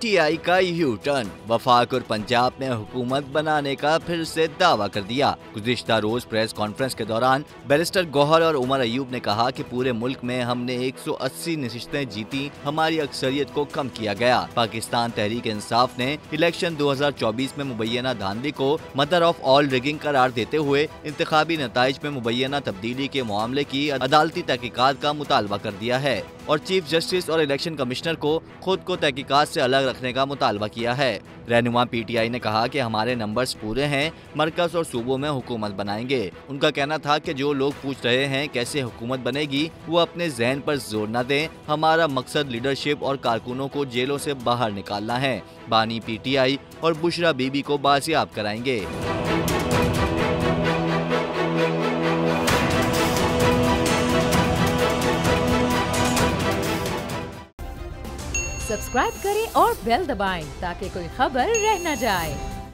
PTI का U turn, वफाक और पंजाब में हुकूमत बनाने का फिर से दावा कर दिया। गुज़िश्ता रोज प्रेस कॉन्फ्रेंस के दौरान बैरिस्टर गौहर और उमर अयूब ने कहा कि पूरे मुल्क में हमने 180 नशिस्तें जीती, हमारी अक्सरियत को कम किया गया। पाकिस्तान तहरीक इंसाफ ने इलेक्शन 2024 में मुबैना धांधली को मदर ऑफ ऑल रिगिंग करार देते हुए इंतखाबी नताइज में मुबैना तब्दीली के मामले की अदालती तहकीकात का मुतालबा कर दिया है और चीफ जस्टिस और इलेक्शन कमिश्नर को खुद को तहकीकात से अलग रखने का मुतालबा किया है। रहनुमा पीटीआई ने कहा कि हमारे नंबर्स पूरे हैं, मरकज और सूबों में हुकूमत बनाएंगे। उनका कहना था कि जो लोग पूछ रहे हैं कैसे हुकूमत बनेगी, वो अपने जहन पर जोर न दें। हमारा मकसद लीडरशिप और कारकुनों को जेलों से बाहर निकालना है। बानी पीटीआई और बुशरा बीबी को बाजियाब कराएंगे। सब्सक्राइब करें और बेल दबाएं ताकि कोई खबर रह न जाए।